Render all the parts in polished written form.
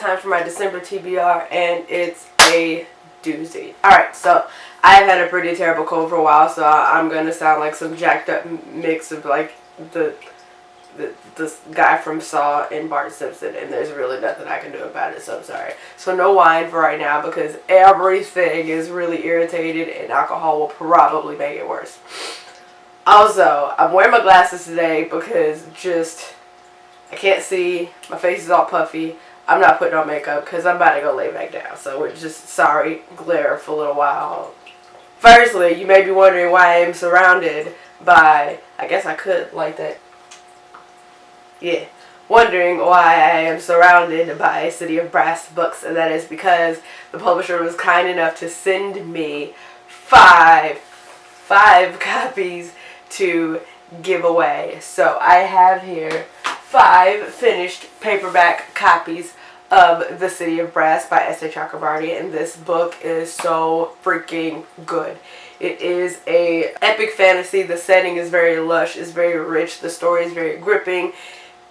time for my December TBR, and it's a doozy. Alright, so I've had a pretty terrible cold for a while, so I'm going to sound like some jacked up mix of like this guy from Saw and Bart Simpson, and there's really nothing I can do about it, so I'm sorry. So no wine for right now because everything is really irritated and alcohol will probably make it worse. Also, I'm wearing my glasses today because I can't see, my face is all puffy. I'm not putting on makeup because I'm about to go lay back down, so we're just sorry, glare for a little while. Firstly, you may be wondering why I am surrounded by, I guess I could like that. Yeah, wondering why I am surrounded by a City of Brass books, and that is because the publisher was kind enough to send me five copies to give away. So I have here 5 finished paperback copies of The City of Brass by S.A. Chakrabarty, and this book is so freaking good. It is a epic fantasy. The setting is very lush, it's very rich, the story is very gripping.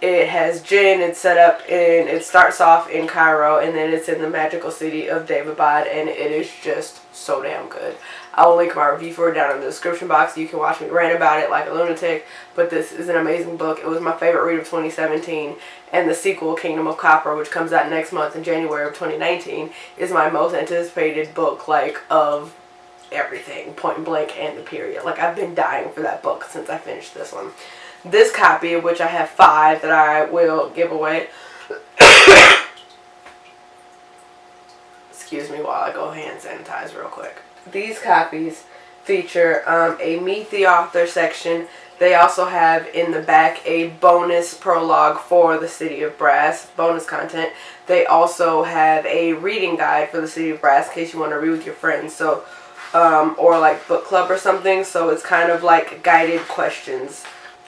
It has Jinn. It's set up in, it starts off in Cairo and then it's in the magical city of Daevabad, and it is just so damn good. I will link my review for it down in the description box so you can watch me rant about it like a lunatic, but this is an amazing book. It was my favorite read of 2017, and the sequel, Kingdom of Copper, which comes out next month in January of 2019, is my most anticipated book, like, of everything, point blank and the period. Like, I've been dying for that book since I finished this one. This copy, of which I have 5 that I will give away. Excuse me while I go hand sanitize real quick. These copies feature a Meet the Author section. They also have in the back a bonus prologue for the City of Brass, bonus content. They also have a reading guide for the City of Brass in case you want to read with your friends. So, or like book club or something. So it's kind of like guided questions.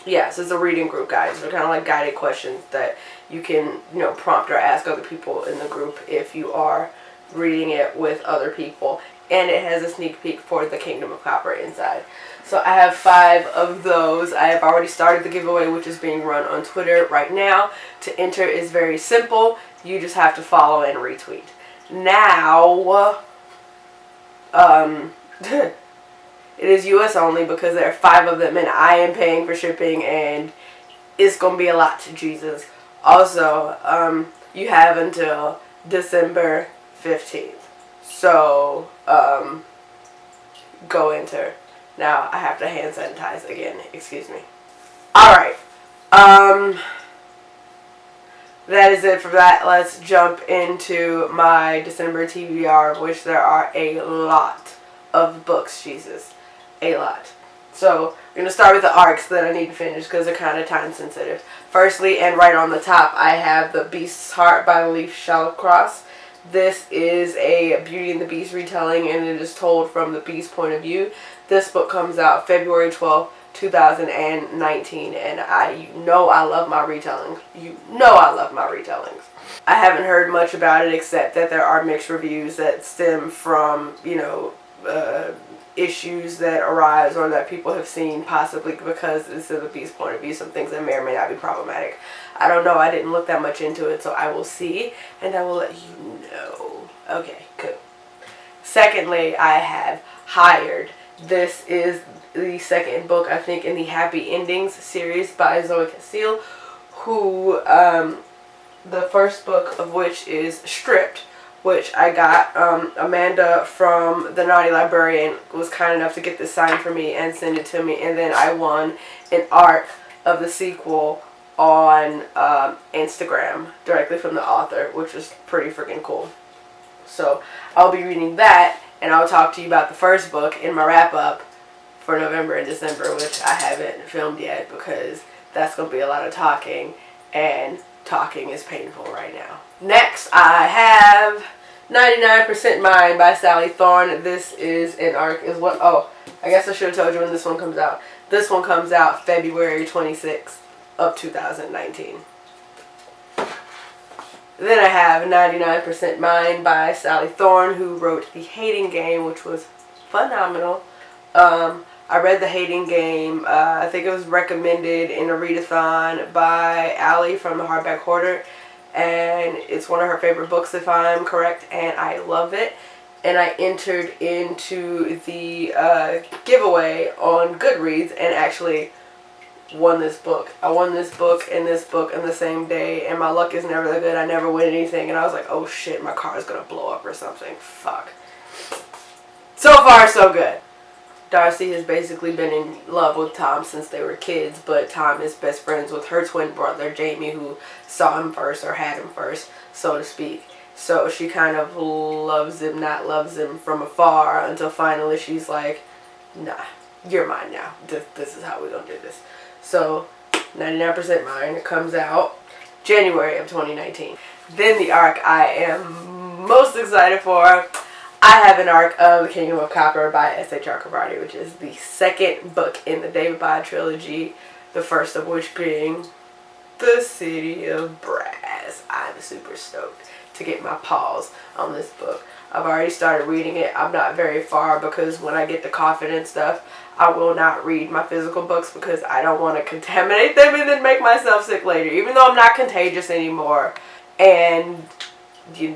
Yes, it's a reading group guide. So they're kind of like guided questions that you can, prompt or ask other people in the group if you are reading it with other people. And it has a sneak peek for the Kingdom of Copper inside. So I have 5 of those. I have already started the giveaway, which is being run on Twitter right now. To enter is very simple. You just have to follow and retweet. Now, it is US only because there are 5 of them and I am paying for shipping and it's going to be a lot to Jesus. Also, you have until December 15th. So, go enter. Now, I have to hand sanitize again. Excuse me. Alright. That is it for that. Let's jump into my December TBR, of which there are a lot of books, Jesus. A lot. So, we're going to start with the arcs that I need to finish because they're kind of time sensitive. Firstly, and right on the top, I have The Beast's Heart by Leif Shallcross. This is a Beauty and the Beast retelling, and it is told from the Beast's point of view. This book comes out February 12th, 2019, and I love my retellings. I love my retellings. I haven't heard much about it except that there are mixed reviews that stem from, issues that arise or that people have seen possibly because this is the Beast's point of view, some things that may or may not be problematic. I don't know. I didn't look that much into it, so I will see and I will let you know. Okay, cool. Secondly, I have Hired. This is the second book, I think, in the Happy Endings series by Zoe Castile, who, the first book of which is Stripped, which I got. Amanda from The Naughty Librarian was kind enough to get this signed for me and send it to me, and then I won an art of the sequel on Instagram directly from the author, which was pretty freaking cool. So I'll be reading that, and I'll talk to you about the first book in my wrap-up for November and December, which I haven't filmed yet because that's going to be a lot of talking, and talking is painful right now. Next, I have 99% Mine by Sally Thorne. This is an arc as well. Oh, I guess I should have told you when this one comes out. This one comes out February 26th of 2019. Then I have 99% Mine by Sally Thorne, who wrote The Hating Game, which was phenomenal. I read The Hating Game. I think it was recommended in a readathon by Allie from the Hardback Hoarder. and it's one of her favorite books if I'm correct, and I love it. And I entered into the giveaway on Goodreads and actually won this book. I won this book and this book in the same day, and my luck is never that good. I never win anything, and I was like, oh shit, my car is gonna blow up or something. Fuck. So far, so good. Darcy has basically been in love with Tom since they were kids, but Tom is best friends with her twin brother, Jamie, who saw him first, or had him first, so to speak. So she kind of loves him, not loves him from afar, until finally she's like, nah, you're mine now. This is how we're going to do this. So 99% Mine, it comes out January of 2019. Then the arc I am most excited for, I have an arc of The Kingdom of Copper by S.H.R. Kabardi, which is the second book in the David Bond trilogy, the first of which being The City of Brass. I'm super stoked to get my paws on this book. I've already started reading it. I'm not very far because when I get the coffin and stuff, I will not read my physical books because I don't want to contaminate them and then make myself sick later, even though I'm not contagious anymore. And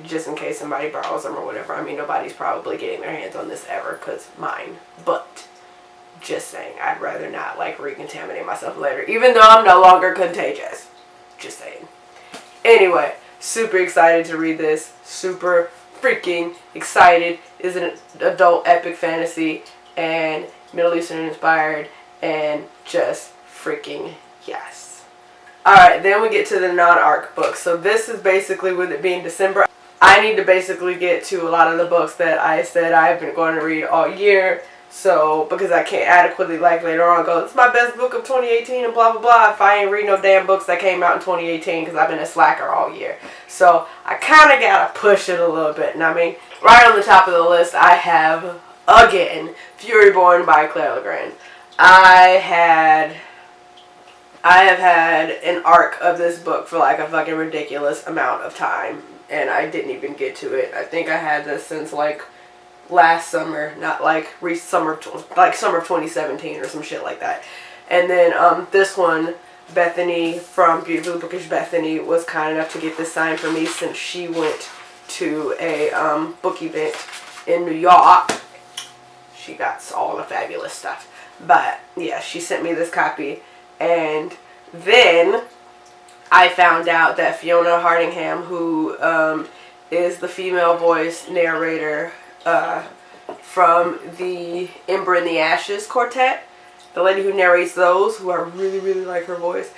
just in case somebody borrows them or whatever. I mean, nobody's probably getting their hands on this ever because mine. But just saying, I'd rather not like recontaminate myself later, even though I'm no longer contagious. Just saying. Anyway, super excited to read this. Super freaking excited. It's an adult epic fantasy and Middle Eastern inspired and just freaking yes. Alright, then we get to the non-arc books. So this is basically, with it being December, I need to basically get to a lot of the books that I said I've been going to read all year. So, because I can't adequately, like, later on go, it's my best book of 2018 and blah, blah, blah, if I ain't read no damn books that came out in 2018 because I've been a slacker all year. So, I kind of got to push it a little bit. And I mean, right on the top of the list, I have, again, Furyborn by Claire Legrand. I have had an arc of this book for like a fucking ridiculous amount of time, and I didn't even get to it. I think I had this since like last summer, not like summer of 2017 or some shit like that. And then this one, Bethany from Beautifully Bookish Bethany was kind enough to get this signed for me since she went to a book event in New York. She got all the fabulous stuff. But yeah, she sent me this copy. And then I found out that Fiona Hardingham, who is the female voice narrator from the Ember in the Ashes quartet, the lady who narrates those, who I really, really like her voice,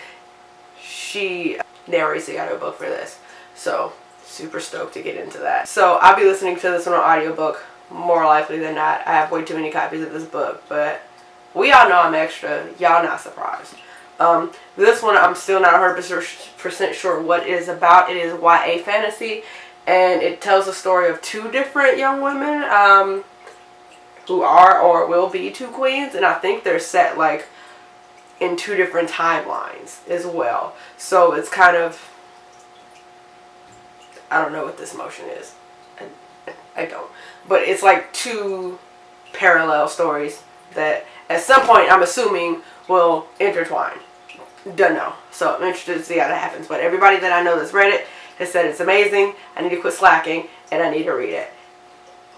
she narrates the audiobook for this. So, super stoked to get into that. So, I'll be listening to this one on audiobook, more likely than not. I have way too many copies of this book, but we all know I'm extra. Y'all not surprised. This one I'm still not 100% sure what it is about. It is YA fantasy, and it tells the story of two different young women who are or will be two queens, and I think they're set like in two different timelines as well. So it's kind of, I don't know what this motion is. I don't. But it's like two parallel stories that at some point I'm assuming will intertwine. Don't know. So I'm interested to see how that happens. But everybody that I know that's read it has said it's amazing. I need to quit slacking and I need to read it.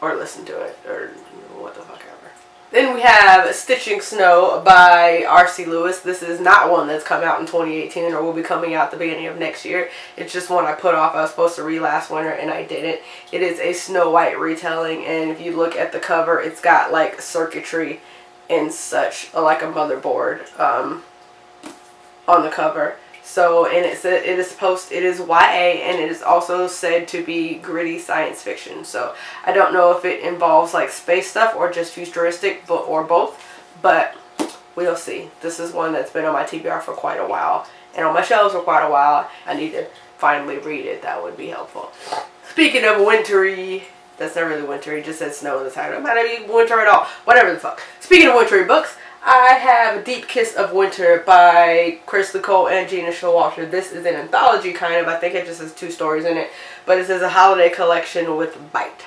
Or listen to it. Or what the fuck ever. Then we have Stitching Snow by R.C. Lewis. This is not one that's come out in 2018 or will be coming out at the beginning of next year. It's just one I put off. I was supposed to read last winter and I didn't. It is a Snow White retelling, and if you look at the cover, it's got like circuitry and such, like a motherboard on the cover. So, and it is YA, and it is also said to be gritty science fiction. So I don't know if it involves like space stuff or just futuristic, or both, but we'll see. This is one that's been on my TBR for quite a while and on my shelves for quite a while. I need to finally read it. That would be helpful. Speaking of wintry, that's not really wintry, it just says snow in the title. It might not be winter at all. Whatever the fuck. Speaking of wintry books, I have Deep Kiss of Winter by Chris Nicole and Gina Showalter. This is an anthology kind of. I think it just has 2 stories in it. But it says a holiday collection with bite.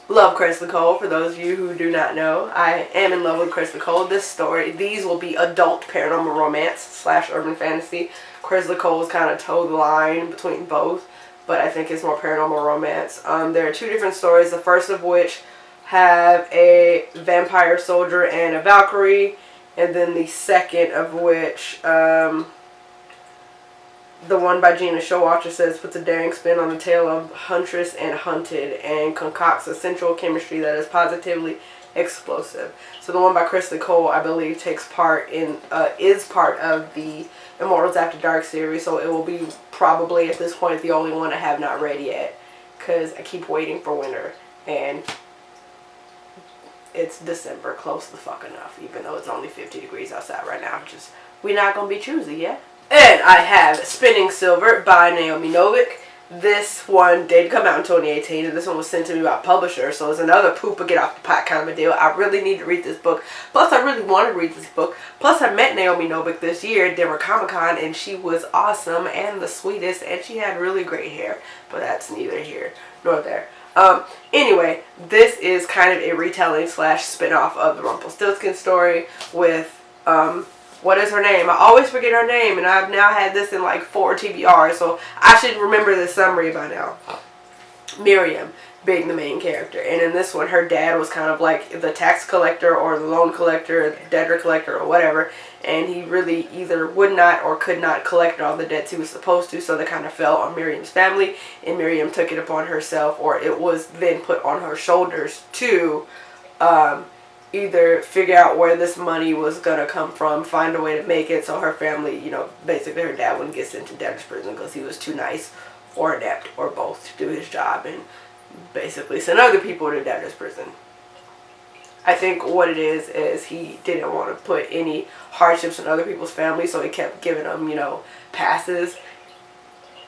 love Crystal Cole. For those of you who do not know, I am in love with Crystal Cole. These will be adult paranormal romance / urban fantasy. Crystal Cole has kind of towed the line between both, but I think it's more paranormal romance. There are 2 different stories, the first of which have a vampire soldier and a Valkyrie, and then the second of which, the one by Gina Showalter says, puts a daring spin on the tale of huntress and hunted and concocts a sensual chemistry that is positively explosive. So the one by Crystal Cole, I believe, takes part in, is part of the Immortals After Dark series, so it will be probably at this point the only one I have not read yet, because I keep waiting for winter, and it's December, close the fuck enough, even though it's only 50 degrees outside right now. Just, we're not gonna be choosy, yeah? And I have Spinning Silver by Naomi Novik. This one did come out in 2018, and this one was sent to me by a publisher, so it's another poop or get off the pot kind of a deal. I really need to read this book. Plus, I really want to read this book. Plus, I met Naomi Novik this year at Denver Comic Con, and she was awesome and the sweetest, and she had really great hair. But that's neither here nor there. Anyway, this is kind of a retelling / spin-off of the Rumpelstiltskin story with, what is her name? I always forget her name, and I've now had this in like 4 TBR, so I should remember the summary by now. Miriam being the main character, and in this one, her dad was kind of like the tax collector or the loan collector, the debtor collector or whatever, and he really either would not or could not collect all the debts he was supposed to, so they kind of fell on Miriam's family, and Miriam took it upon herself, or it was then put on her shoulders to either figure out where this money was going to come from, find a way to make it so her family, you know, basically her dad wouldn't get sent to debtor's prison because he was too nice or inept or both to do his job, and basically send other people to debtor's prison. I think what it is he didn't want to put any hardships on other people's families, so he kept giving them, you know, passes,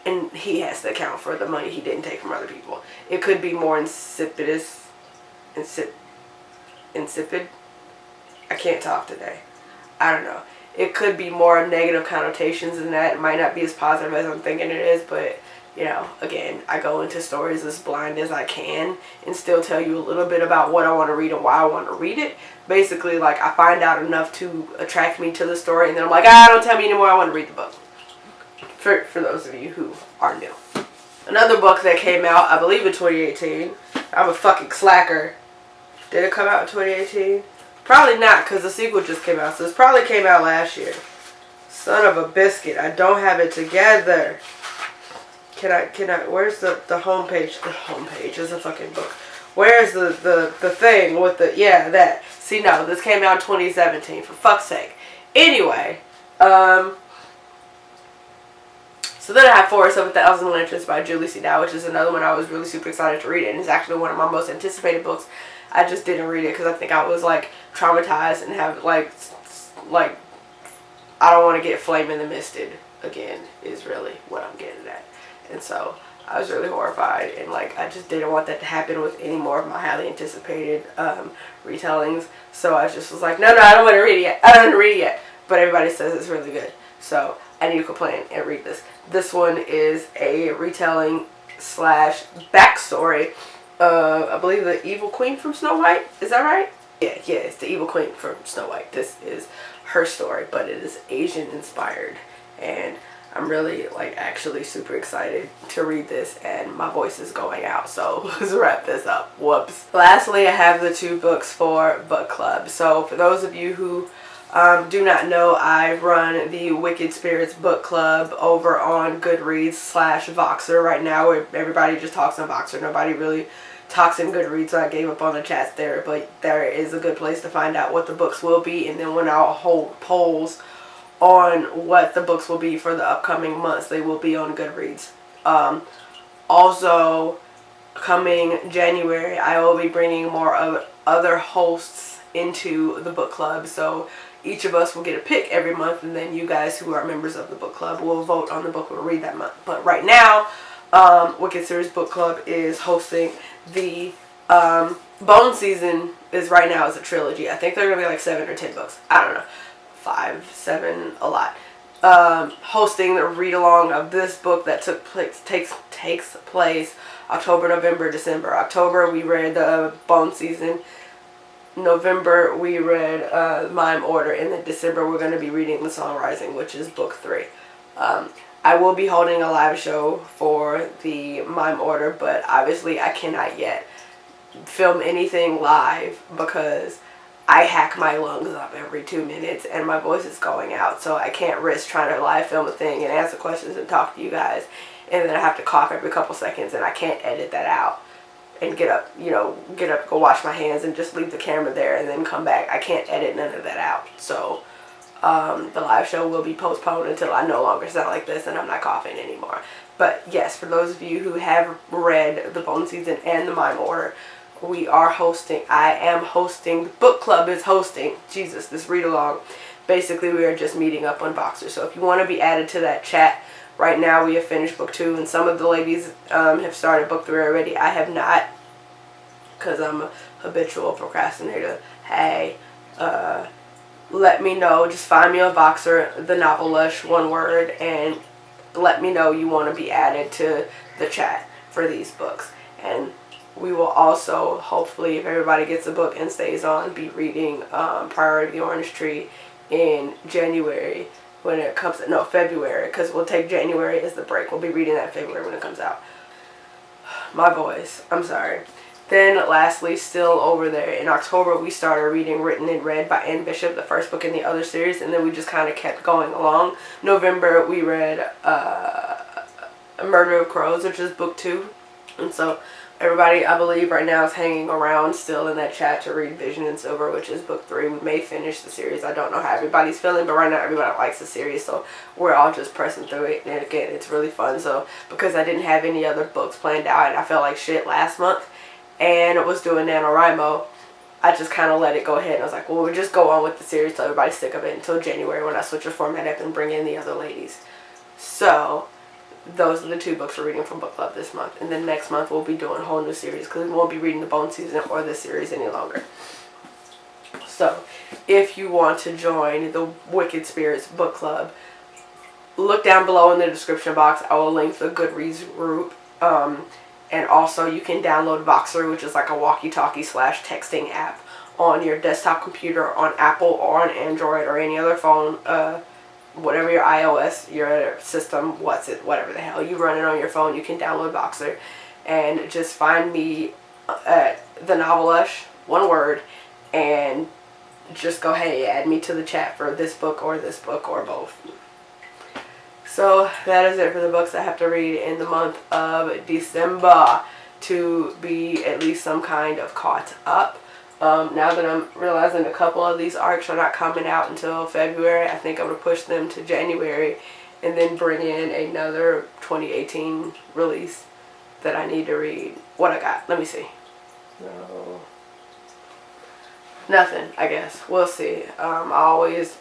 and he has to account for the money he didn't take from other people. It could be more insipid. I can't talk today. I don't know. It could be more negative connotations than that. It might not be as positive as I'm thinking it is, but, you know, again, I go into stories as blind as I can and still tell you a little bit about what I want to read and why I want to read it. Basically, like, I find out enough to attract me to the story, and then I'm like, don't tell me anymore, I want to read the book. For those of you who are new. Another book that came out, I believe in 2018. I'm a fucking slacker. Did it come out in 2018? Probably not, because the sequel just came out, so it probably came out last year. Son of a biscuit, I don't have it together. Can I, where's the homepage? The homepage is a fucking book. Where's the thing with the, yeah, that. See, no, this came out in 2017, for fuck's sake. Anyway, so then I have Forest of 1,000 Lanterns by Julie C. Dow, which is another one I was really super excited to read, and it's actually one of my most anticipated books. I just didn't read it because I think I was, like, traumatized and have, like, I don't want to get flame in the misted again, is really what I'm getting at. And so I was really horrified, and, like, I just didn't want that to happen with any more of my highly anticipated retellings. So I just was like, no, I don't want to read it yet. I don't want to read it yet. But everybody says it's really good. So I need to complain and read this. This one is a retelling / backstory of, I believe, the evil queen from Snow White. Is that right? Yeah, it's the evil queen from Snow White. This is her story, but it is Asian inspired. And I'm really, like, actually super excited to read this, and my voice is going out, so let's wrap this up. Whoops. Lastly, I have the 2 books for book club. So for those of you who do not know, I run the Wicked Spirits book club over on Goodreads / Voxer right now, where everybody just talks on Voxer. Nobody really talks in Goodreads, so I gave up on the chats there, but there is a good place to find out what the books will be, and then when I'll hold polls on what the books will be for the upcoming months, they will be on Goodreads. Also, coming January, I will be bringing more of other hosts into the book club, so each of us will get a pick every month, and then you guys who are members of the book club will vote on the book we'll read that month. But right now, Wicked Series Book Club is hosting the Bone Season is right now as a trilogy. I think they're going to be like 7 or 10 books. I don't know. 5, 7, a lot. hosting the read along of this book that takes place October, November, December. October we read the Bone Season. November we read Mime Order, and then December we're going to be reading The Song Rising, which is book 3. I will be holding a live show for the Mime Order, but obviously I cannot yet film anything live because I hack my lungs up every 2 minutes and my voice is going out, so I can't risk trying to live film a thing and answer questions and talk to you guys, and then I have to cough every couple seconds, and I can't edit that out and get up, go wash my hands and just leave the camera there and then come back. I can't edit none of that out. So the live show will be postponed until I no longer sound like this and I'm not coughing anymore. But yes, for those of you who have read the Bone Season and the Mime Order, I am hosting, the book club is hosting, Jesus, this read along. Basically, we are just meeting up on Boxer. So if you want to be added to that chat, right now we have finished book 2, and some of the ladies have started book 3 already. I have not, because I'm a habitual procrastinator. Hey, let me know. Just find me on Boxer, The Novel Lush, one word, and let me know you want to be added to the chat for these books. And we will also, hopefully, if everybody gets a book and stays on, be reading Priority Orange Tree in January. When it comes, no, February, because we'll take January as the break. We'll be reading that in February when it comes out. My voice, I'm sorry. Then lastly, still over there, in October we started reading Written and Read by Anne Bishop, the first book in the other series, and then we just kind of kept going along. November we read A Murder of Crows, which is book 2, and so everybody, I believe, right now is hanging around still in that chat to read Vision and Silver, which is book 3. We may finish the series. I don't know how everybody's feeling, but right now everybody likes the series, so we're all just pressing through it. And again, it's really fun. So because I didn't have any other books planned out and I felt like shit last month and was doing NaNoWriMo, I just kind of let it go ahead. And I was like, well, we'll just go on with the series so everybody's sick of it until January when I switch the format up and bring in the other ladies. So those are the 2 books we're reading from book club this month, and then next month we'll be doing a whole new series because we won't be reading the Bone Season or this series any longer. So if you want to join the Wicked Spirits book club, look down below in the description box. I will link the Goodreads group, and also you can download Voxer, which is like a walkie-talkie / texting app on your desktop computer, on Apple or on Android or any other phone, whatever your iOS, your system, whatever the hell you run it on your phone, you can download Boxer, and just find me at The Novel Lush, one word, and just go, hey, add me to the chat for this book or both. So that is it for the books I have to read in the month of December to be at least some kind of caught up. Now that I'm realizing a couple of these arcs are not coming out until February, I think I'm going to push them to January and then bring in another 2018 release that I need to read. What I got? Let me see. No. Nothing, I guess. We'll see. I always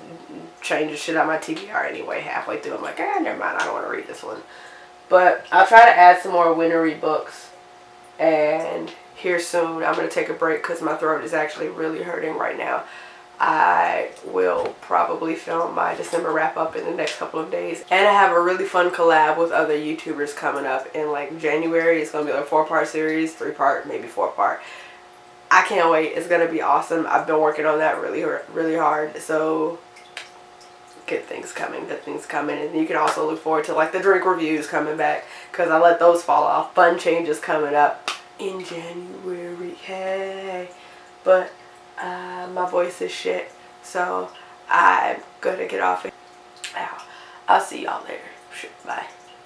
change the shit out of my TBR anyway halfway through. I'm like, never mind, I don't want to read this one. But I'll try to add some more wintry books. And here soon, I'm going to take a break because my throat is actually really hurting right now. I will probably film my December wrap up in the next couple of days. And I have a really fun collab with other YouTubers coming up in like January. It's going to be like a 4-part series, 3-part, maybe 4-part. I can't wait. It's going to be awesome. I've been working on that really hard. So good things coming. And you can also look forward to like the drink reviews coming back because I let those fall off. Fun changes coming up in January. Hey. But my voice is shit. So I'm going to get off it. I'll see y'all later. Bye.